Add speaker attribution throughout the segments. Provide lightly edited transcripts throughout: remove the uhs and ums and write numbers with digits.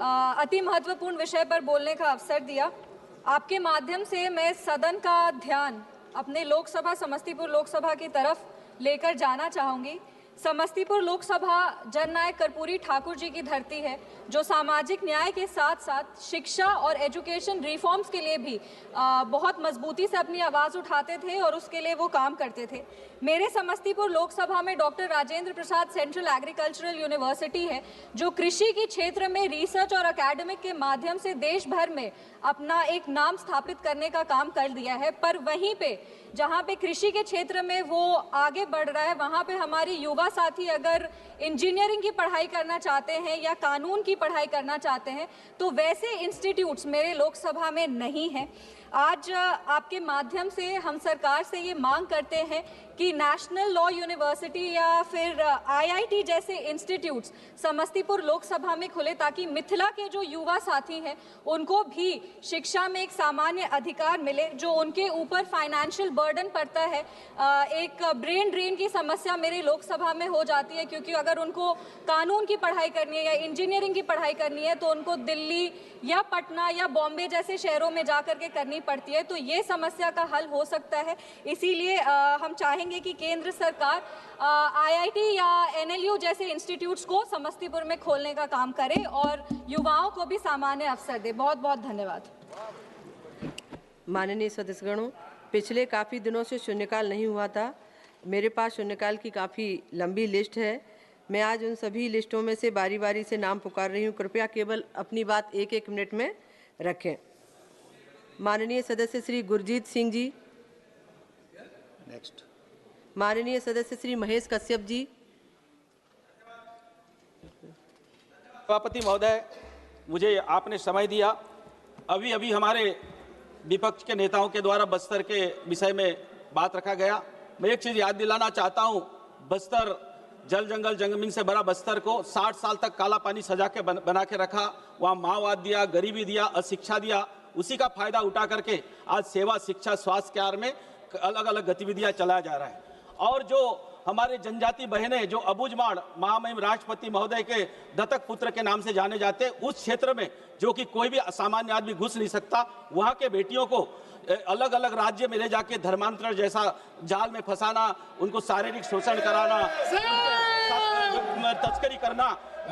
Speaker 1: अति महत्वपूर्ण विषय पर बोलने का अवसर दिया। आपके माध्यम से मैं सदन का ध्यान अपने लोकसभा समस्तीपुर लोकसभा की तरफ लेकर जाना चाहूँगी। समस्तीपुर लोकसभा जननायक कर्पूरी ठाकुर जी की धरती है, जो सामाजिक न्याय के साथ साथ शिक्षा और एजुकेशन रिफॉर्म्स के लिए भी बहुत मजबूती से अपनी आवाज़ उठाते थे और उसके लिए वो काम करते थे। मेरे समस्तीपुर लोकसभा में doctor Rajendra Prasad central agricultural university है, जो कृषि के क्षेत्र में रिसर्च और एकेडमिक के माध्यम से देश भर में अपना एक नाम स्थापित करने का काम कर दिया है। पर वहीं पे जहाँ पे कृषि के क्षेत्र में वो आगे बढ़ रहा है, वहाँ पे हमारी युवा साथी अगर इंजीनियरिंग की पढ़ाई करना चाहते हैं या कानून की पढ़ाई करना चाहते हैं, तो वैसे इंस्टीट्यूट्स मेरे लोकसभा में नहीं हैं। आज आपके माध्यम से हम सरकार से ये मांग करते हैं कि नेशनल लॉ यूनिवर्सिटी या फिर आईआईटी जैसे इंस्टीट्यूट्स समस्तीपुर लोकसभा में खुले, ताकि मिथिला के जो युवा साथी हैं उनको भी शिक्षा में एक सामान्य अधिकार मिले। जो उनके ऊपर फाइनेंशियल बर्डन पड़ता है, एक ब्रेन ड्रेन की समस्या मेरे लोकसभा में हो जाती है, क्योंकि अगर उनको कानून की पढ़ाई करनी है या इंजीनियरिंग की पढ़ाई करनी है तो उनको दिल्ली या पटना या बॉम्बे जैसे शहरों में जा कर के करनी पड़ती है। तो ये समस्या का हल हो सकता है। इसीलिए हम चाहेंगे कि केंद्र सरकार आईआईटी या एनएलयू जैसे इंस्टीट्यूट्स को समस्तीपुर में खोलने का काम करे और युवाओं को भी सामान्य अवसर दे। बहुत बहुत धन्यवाद।
Speaker 2: माननीय सदस्यगणों, पिछले काफ़ी दिनों से शून्यकाल नहीं हुआ था। मेरे पास शून्यकाल की काफ़ी लंबी लिस्ट है। मैं आज उन सभी लिस्टों में से बारी बारी से नाम पुकार रही हूँ। कृपया केवल अपनी बात एक एक मिनट में रखें। माननीय सदस्य श्री गुरजीत सिंह जी।
Speaker 3: नेक्स्ट।
Speaker 2: माननीय सदस्य श्री महेश कश्यप जी।
Speaker 4: सभापति महोदय, मुझे आपने समय दिया। अभी अभी हमारे विपक्ष के नेताओं के द्वारा बस्तर के विषय में बात रखा गया। मैं एक चीज़ याद दिलाना चाहता हूँ, बस्तर जल जंगल जमीन से भरा बस्तर को 60 साल तक काला पानी सजा के बना के रखा। वहाँ माओवाद दिया, गरीबी दिया, अशिक्षा दिया। उसी का फायदा उठा करके आज सेवा, शिक्षा, स्वास्थ्य केयर में अलग अलग गतिविधियां चलाया जा रहा है। और जो हमारे जनजाति बहनें जो अबुझमाड़ महामहिम राष्ट्रपति महोदय के दत्तक पुत्र के नाम से जाने जाते हैं, उस क्षेत्र में जो कि कोई भी असामान्य आदमी घुस नहीं सकता, वहाँ के बेटियों को अलग अलग राज्य में ले जाके धर्मांतरण जैसा जाल में फंसाना, उनको शारीरिक शोषण कराना, तस्करी करना,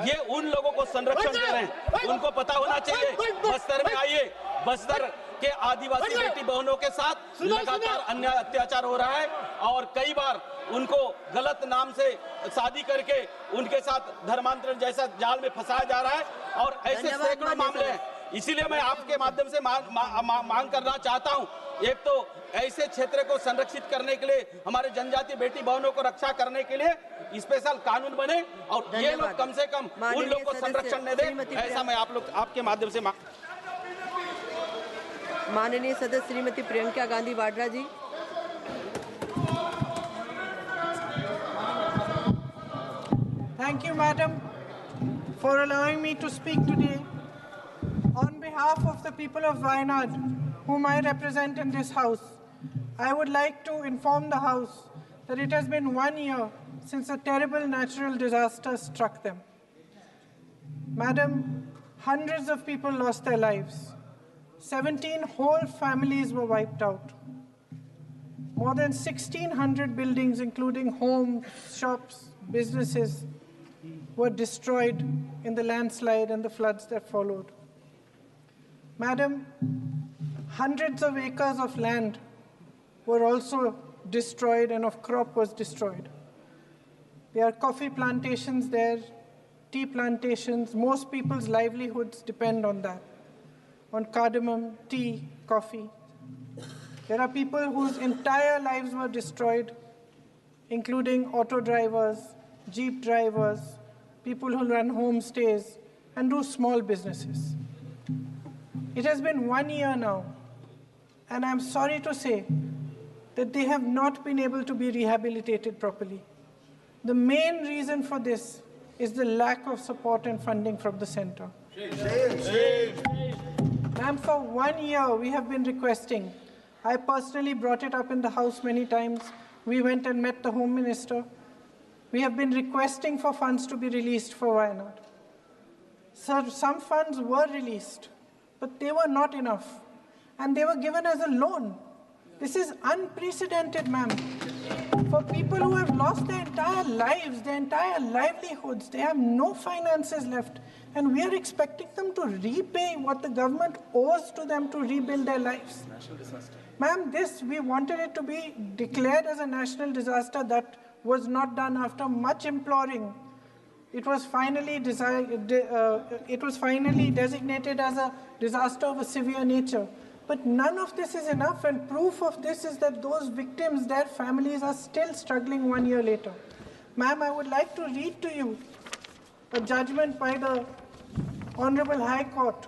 Speaker 4: ये उन लोगों को संरक्षण दे रहे हैं। उनको पता होना चाहिए। बस्तर में आइए, बस्तर के आदिवासी बेटी बहनों के साथ लगातार अन्याय अत्याचार हो रहा है और कई बार उनको गलत नाम से शादी करके उनके साथ धर्मांतरण जैसा जाल में फंसाया जा रहा है और ऐसे सैकड़ों मामले हैं। इसीलिए मैं आपके माध्यम से मांग करना चाहता हूं, एक तो ऐसे क्षेत्र को संरक्षित करने के लिए, हमारे जनजाति बेटी बहनों को रक्षा करने के लिए स्पेशल कानून बने और ये लोग कम से कम उन लोग को संरक्षण न दे, ऐसा मैं आपके माध्यम से
Speaker 2: माननीय सदस्य श्रीमती प्रियंका गांधी वाड्रा जी।
Speaker 5: Thank you, Madam, for allowing me to speak today. On behalf of the people of Wayanad, whom I represent in this House, I would like to inform the House that it has been 1 year since a terrible natural disaster struck them. Madam, hundreds of people lost their lives. 17 whole families were wiped out. More than 1,600 buildings, including homes, shops, businesses, were destroyed in the landslide and the floods that followed. Madam, hundreds of acres of land were also destroyed and of crop was destroyed. There are coffee plantations there, tea plantations. Most people's livelihoods depend on that, on cardamom, tea, coffee. There are people whose entire lives were destroyed, including auto drivers, jeep drivers, people who run homestays and do small businesses. It has been 1 year now, and I'm sorry to say that they have not been able to be rehabilitated properly. The main reason for this is the lack of support and funding from the center. Ma'am, for 1 year we have been requesting. I personally brought it up in the House many times. We went and met the Home Minister. We have been requesting for funds to be released for Wayanad. Sir, some funds were released, but they were not enough, and they were given as a loan. This is unprecedented, ma'am. For people who have lost their entire lives, their entire livelihoods, they have no finances left, and we are expecting them to repay what the government owes to them to rebuild their lives. Ma'am, this, we wanted it to be declared as a national disaster. That was not done. After much imploring, it was finally designated as a disaster of a severe nature. But none of this is enough, and proof of this is that those victims, their families are still struggling 1 year later. Ma'am, I would like to read to you a judgment by the Honorable High Court,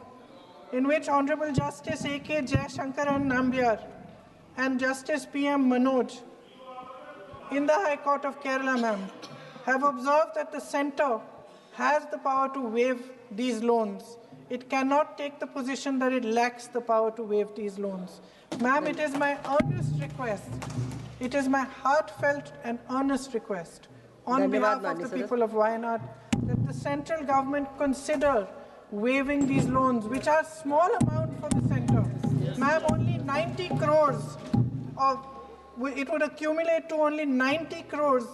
Speaker 5: in which Honorable Justice A.K. Jayashankaran Nambiar and Justice P.M. Manoj in the High Court of Kerala, ma'am, have observed that the centre has the power to waive these loans. It cannot take the position that it lacks the power to waive these loans. Ma'am, it is my earnest request, it is my heartfelt and earnest request on behalf of the people of Wayanad that the central government consider waiving these loans, which are small amount for the centre. Ma'am, only 90 crores it would accumulate to only 90 crores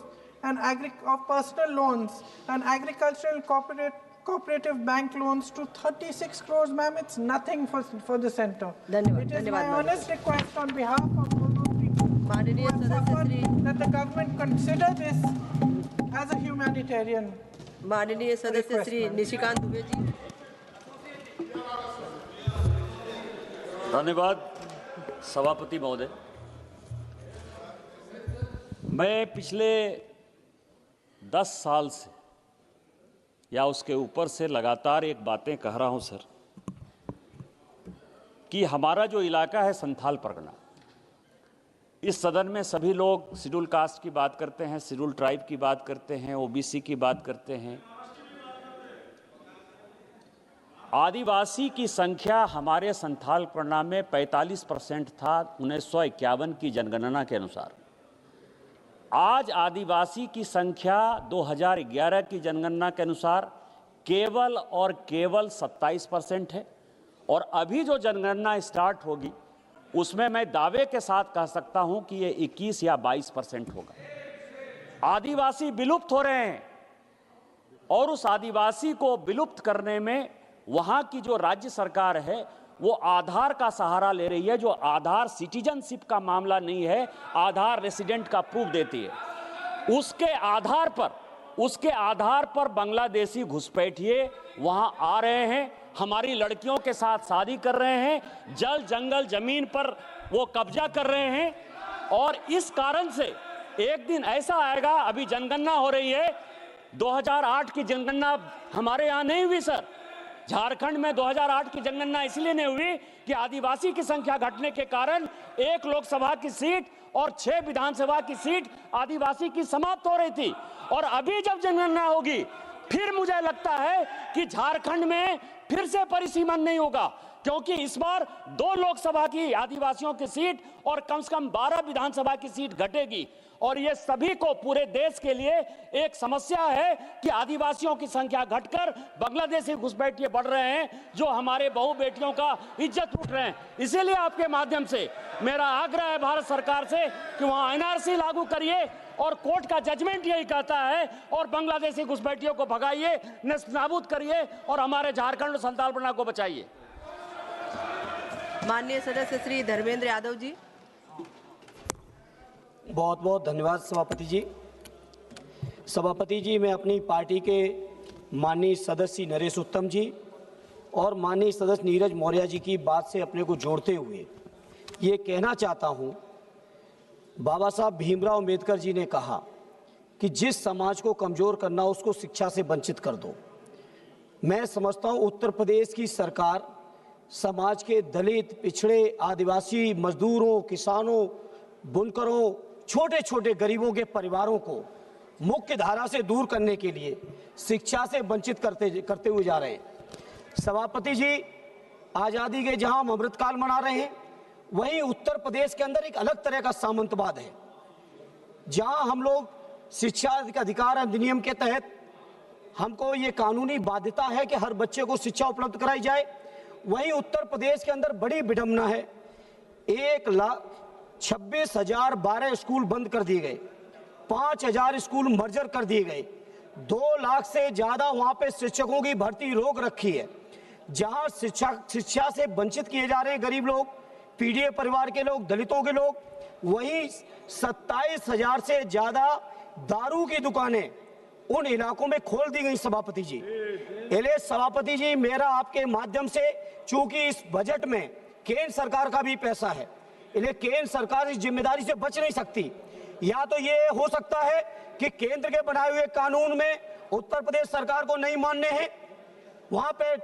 Speaker 5: of personal loans and agricultural cooperative bank loans to 36 crores, ma'am. It's nothing for the centre. It is my honest request on behalf of all those people who have suffered that the government consider this as a humanitarian.
Speaker 2: माननीय सदस्य श्री निशिकांत दुबे जी।
Speaker 3: धन्यवाद सभापति महोदय। मैं पिछले 10 साल से या उसके ऊपर से लगातार एक बातें कह रहा हूं सर, कि हमारा जो इलाका है संथाल परगना, इस सदन में सभी लोग शेड्यूल कास्ट की बात करते हैं, शेड्यूल ट्राइब की बात करते हैं, ओबीसी की बात करते हैं। आदिवासी की संख्या हमारे संथाल परगना में 45% था 1951 की जनगणना के अनुसार। आज आदिवासी की संख्या 2011 की जनगणना के अनुसार केवल और केवल 27% है, और अभी जो जनगणना स्टार्ट होगी उसमें मैं दावे के साथ कह सकता हूं कि ये 21 या 22% होगा। आदिवासी विलुप्त हो रहे हैं, और उस आदिवासी को विलुप्त करने में वहां की जो राज्य सरकार है वो आधार का सहारा ले रही है, जो आधार सिटीजनशिप का मामला नहीं है, आधार रेसिडेंट का प्रूफ देती है। उसके आधार पर बांग्लादेशी घुसपैठिए वहां आ रहे हैं, हमारी लड़कियों के साथ शादी कर रहे हैं, जल जंगल जमीन पर वो कब्जा कर रहे हैं। और इस कारण से एक दिन ऐसा आएगा, अभी जनगणना हो रही है, 2008 की जनगणना हमारे यहाँ नहीं हुई सर, झारखंड में 2008 की जनगणना इसलिए नहीं हुई कि आदिवासी की संख्या घटने के कारण 1 लोकसभा की सीट और 6 विधानसभा की सीट आदिवासी की समाप्त हो रही थी। और अभी जब जनगणना होगी फिर मुझे लगता है कि झारखंड में फिर से परिसीमन नहीं होगा, क्योंकि इस बार 2 लोकसभा की आदिवासियों की सीट और कम से कम 12 विधानसभा की सीट घटेगी। और ये सभी को, पूरे देश के लिए एक समस्या है कि आदिवासियों की संख्या घटकर बांग्लादेशी घुसपैठिए बढ़ रहे हैं, जो हमारे बहू बेटियों का इज्जत लूट रहे हैं। इसीलिए आपके माध्यम से मेरा आग्रह है भारत सरकार से कि वहां एनआरसी लागू करिए, और कोर्ट का जजमेंट यही कहता है, और बांग्लादेशी घुसपैठियों को भगाइए, नेस्तनाबूद करिए, और हमारे झारखंड और संथाल परगना को बचाइए।
Speaker 2: माननीय सदस्य श्री धर्मेंद्र यादव जी।
Speaker 6: बहुत बहुत धन्यवाद सभापति जी। सभापति जी, मैं अपनी पार्टी के माननीय सदस्य नरेश उत्तम जी और माननीय सदस्य नीरज मौर्य जी की बात से अपने को जोड़ते हुए ये कहना चाहता हूँ, बाबा साहब भीमराव अम्बेडकर जी ने कहा कि जिस समाज को कमज़ोर करना उसको शिक्षा से वंचित कर दो। मैं समझता हूँ उत्तर प्रदेश की सरकार समाज के दलित, पिछड़े, आदिवासी, मजदूरों, किसानों, बुनकरों, छोटे छोटे गरीबों के परिवारों को मुख्य धारा से दूर करने के लिए शिक्षा से वंचित करते हुए जा रहे हैं। सभापति जी, आज़ादी के जहां हम अमृतकाल मना रहे हैं, वहीं उत्तर प्रदेश के अंदर एक अलग तरह का सामंतवाद है, जहां हम लोग शिक्षा अधिकार अधिनियम के तहत हमको ये कानूनी बाध्यता है कि हर बच्चे को शिक्षा उपलब्ध कराई जाए। वहीं उत्तर प्रदेश के अंदर बड़ी विडंबना है, 1,26,012 स्कूल बंद कर दिए गए, 5,000 स्कूल मर्जर कर दिए गए, 2 लाख से ज्यादा वहां पे शिक्षकों की भर्ती रोक रखी है। जहां शिक्षा से वंचित किए जा रहे हैं गरीब लोग, पीडीए परिवार के लोग, दलितों के लोग, वहीं 27,000 से ज्यादा दारू की दुकानें उन इलाकों में खोल दी गई। सभापति जी, सभापति जी, मेरा आपके माध्यम से, चूंकि इस बजट में केंद्र सरकार का भी पैसा है, इसलिए केंद्र सरकार इस जिम्मेदारी से बच नहीं सकती। या तो ये हो सकता है कि केंद्र के बनाए हुए कानून में उत्तर प्रदेश सरकार को नहीं मानने हैं, वहां पे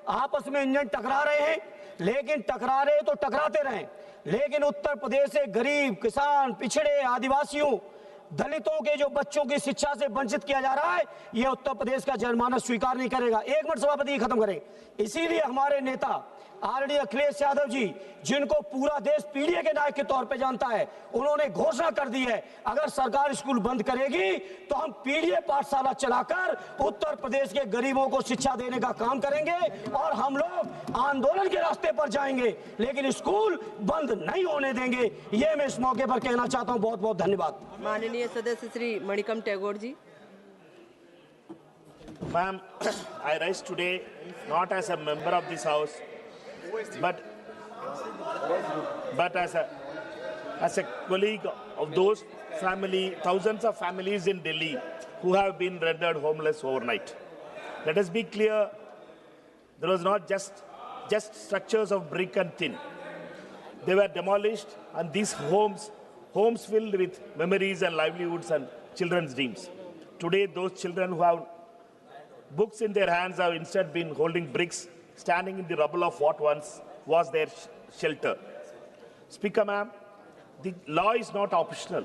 Speaker 6: आपस में इंजन टकरा रहे हैं, लेकिन टकरा रहे तो टकराते रहें, लेकिन उत्तर प्रदेश से गरीब, किसान, पिछड़े, आदिवासियों, दलितों के जो बच्चों की शिक्षा से वंचित किया जा रहा है, यह उत्तर प्रदेश का जनमानस स्वीकार नहीं करेगा। एक मिनट सभापति खत्म करें। इसीलिए हमारे नेता आरडी अखिलेश यादव जी, जिनको पूरा देश पीडीए के नायक के तौर पे जानता है, उन्होंने घोषणा कर दी है, अगर सरकार स्कूल बंद करेगी तो हम पीडीए पाठशाला चलाकर उत्तर प्रदेश के गरीबों को शिक्षा देने का काम करेंगे और हम लोग आंदोलन के रास्ते पर जाएंगे, लेकिन स्कूल बंद नहीं होने देंगे। ये मैं इस मौके पर कहना चाहता हूं। बहुत बहुत धन्यवाद।
Speaker 2: माननीय सदस्य Shri Manickam Tagore ji.
Speaker 7: Ma'am, I rise today not as a member of this house, but as a colleague of those thousands of families in Delhi who have been rendered homeless overnight. Let us be clear, there was not just structures of brick and tin. They were demolished, and these homes filled with memories and livelihoods and children's dreams. Today, those children who have books in their hands have instead been holding bricks, standing in the rubble of what once was their shelter. Speaker, ma'am, the law is not optional.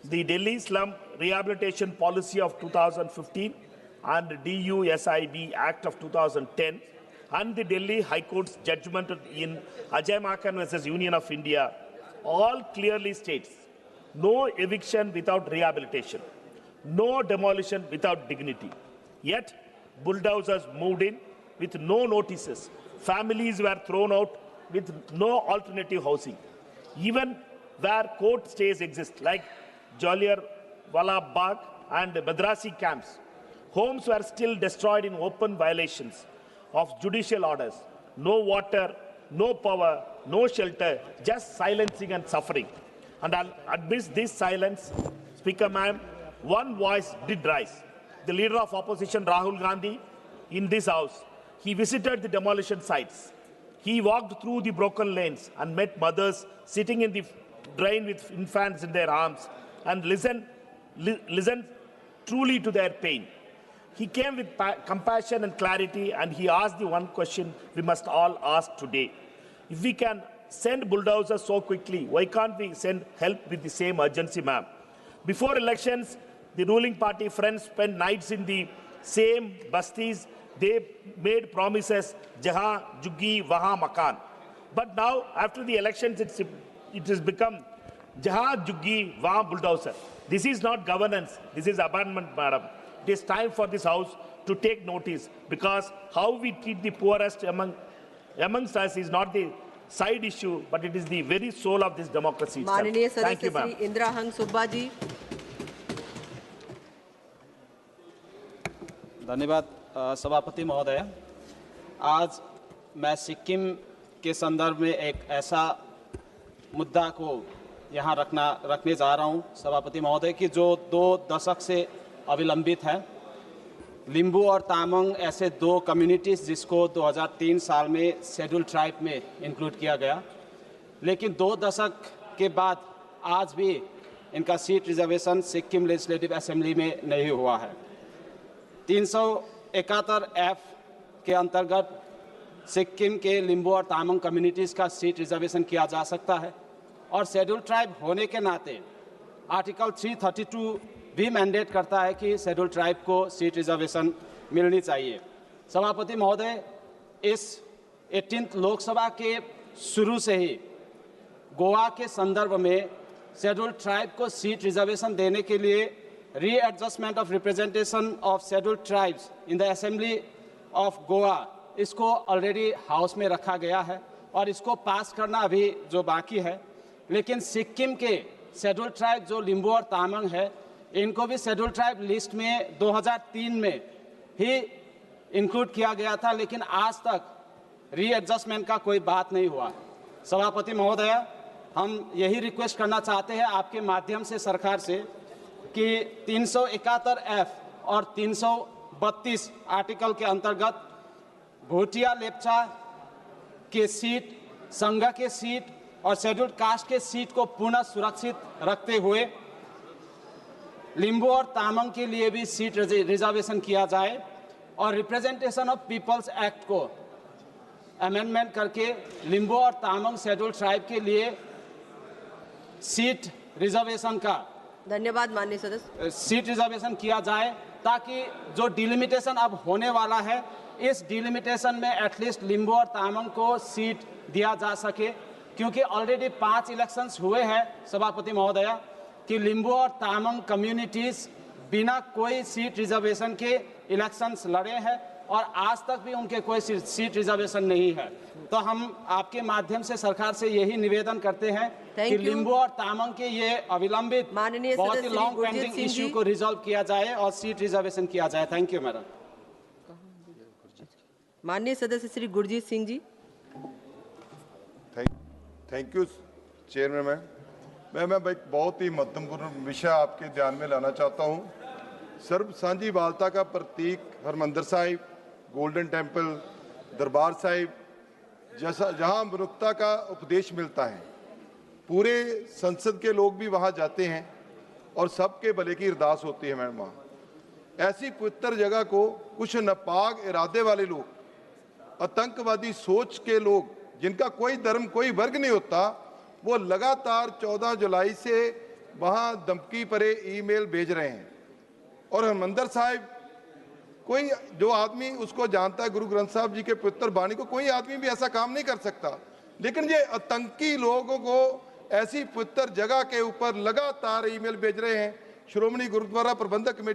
Speaker 7: The Delhi Slum Rehabilitation Policy of 2015 and the DUSIB Act of 2010 and the Delhi High Court's judgment in Ajay Maken versus Union of India all clearly states no eviction without rehabilitation, no demolition without dignity. Yet, bulldozers moved in with no notices. Families were thrown out with no alternative housing. Even where court stays exist, like Jallianwala Bagh and Madrasi camps, homes were still destroyed in open violations of judicial orders. No water, no power, no shelter, just silencing and suffering. And amidst this silence, Speaker ma'am, one voice did rise. The leader of opposition, Rahul Gandhi, in this house, he visited the demolition sites. He walked through the broken lanes and met mothers sitting in the drain with infants in their arms and listened truly to their pain. He came with compassion and clarity, and he asked the one question we must all ask today. If we can send bulldozers so quickly, why can't we send help with the same urgency, ma'am? Before elections, the ruling party friends spent nights in the same bastis. They made promises, jahan juggi, wahan makan. But now, after the elections, it has become jahan juggi, wahan bulldozer. This is not governance. This is abandonment, madam. It is time for this house to take notice, because how we treat the poorest amongst us is not the side issue, but it is the very soul of this democracy itself.
Speaker 2: माननीय
Speaker 7: Thank you,
Speaker 2: सदस्य
Speaker 7: ma'am.
Speaker 2: Shri Indira हंग सुब्बा जी।
Speaker 4: धन्यवाद सभापति महोदय। आज मैं सिक्किम के संदर्भ में एक ऐसा मुद्दा को यहाँ रखने जा रहा हूँ सभापति महोदय कि जो 2 दशक से अविलंबित है। लिम्बू और तामांग ऐसे 2 कम्युनिटीज़ जिसको 2003 साल में शेड्यूल ट्राइब में इंक्लूड किया गया, लेकिन 2 दशक के बाद आज भी इनका seat reservation Sikkim legislative assembly में नहीं हुआ है। 371F के अंतर्गत सिक्किम के लिम्बू और तामांग कम्युनिटीज़ का सीट रिजर्वेशन किया जा सकता है, और शेड्यूल ट्राइब होने के नाते आर्टिकल 332 भी मैंडेट करता है कि शेड्यूल ट्राइब को सीट रिजर्वेशन मिलनी चाहिए। सभापति महोदय, इस 18th लोकसभा के शुरू से ही गोवा के संदर्भ में शेड्यूल ट्राइब को सीट रिजर्वेशन देने के लिए
Speaker 8: readjustment of representation of scheduled tribes in the assembly of Goa, इसको ऑलरेडी हाउस में रखा गया है और इसको पास करना अभी जो बाकी है। लेकिन सिक्किम के शेड्यूल्ड ट्राइब जो लिम्बू और तामांग है, इनको भी शेड्यूल्ड ट्राइब लिस्ट में 2003 में ही इंक्लूड किया गया था, लेकिन आज तक रीएडजस्टमेंट का कोई बात नहीं हुआ। सभापति महोदय, हम यही रिक्वेस्ट करना चाहते हैं आपके माध्यम से सरकार से कि 371F और 332 आर्टिकल के अंतर्गत भूटिया लेप्चा के सीट, संघ के सीट और शेड्यूल्ड कास्ट के सीट को पुनः सुरक्षित रखते हुए लिम्बू और तामांग के लिए भी सीट रिजर्वेशन किया जाए और रिप्रेजेंटेशन ऑफ पीपल्स एक्ट को अमेंडमेंट करके लिम्बू और तामांग शेड्यूल्ड ट्राइब के लिए सीट रिजर्वेशन का
Speaker 2: धन्यवाद माननीय सदस्य।
Speaker 8: सीट रिजर्वेशन किया जाए ताकि जो डिलिमिटेशन अब होने वाला है, इस डिलिमिटेशन में एटलीस्ट लिम्बू और तामांग को सीट दिया जा सके, क्योंकि ऑलरेडी 5 इलेक्शंस हुए हैं सभापति महोदय कि लिम्बू और तामांग कम्युनिटीज बिना कोई सीट रिजर्वेशन के इलेक्शंस लड़े हैं और आज तक भी उनके कोई सीट रिजर्वेशन नहीं है। तो हम आपके माध्यम से सरकार से यही निवेदन करते हैं कि लिम्बू और तामांग के ये अविलंबित बहुत ही लॉन्ग पेंडिंग इश्यू को रिजॉल्व किया जाए और सीट रिजर्वेशन किया जाए। Thank you madam.
Speaker 2: माननीय सदस्य Shri Gurjeet Singh ji.
Speaker 9: Thank you chairman ma'am. मैं एक बहुत ही महत्वपूर्ण विषय आपके ध्यान में लाना चाहता हूँ। सर्व साझीवालता का प्रतीक हरमंदिर साहिब, गोल्डन टेम्पल, दरबार साहिब जैसा जहाँ मनुष्यता का उपदेश मिलता है, पूरे संसद के लोग भी वहाँ जाते हैं और सबके भले की अरदास होती है मैडम। वहाँ ऐसी पवित्र जगह को कुछ नापाक इरादे वाले लोग, आतंकवादी सोच के लोग, जिनका कोई धर्म कोई वर्ग नहीं होता, वो लगातार 14 जुलाई से वहाँ धमकी भरे ईमेल भेज रहे हैं। और हरमंदिर साहिब, कोई जो आदमी उसको जानता है, गुरु ग्रंथ साहब जी के पवित्र वाणी को, कोई आदमी भी ऐसा काम नहीं कर सकता, लेकिन ये आतंकी लोगों को ऐसी पवित्र जगह के ऊपर लगातार ईमेल भेज रहे हैं। श्रोमणी गुरुद्वारा प्रबंधक कमेटी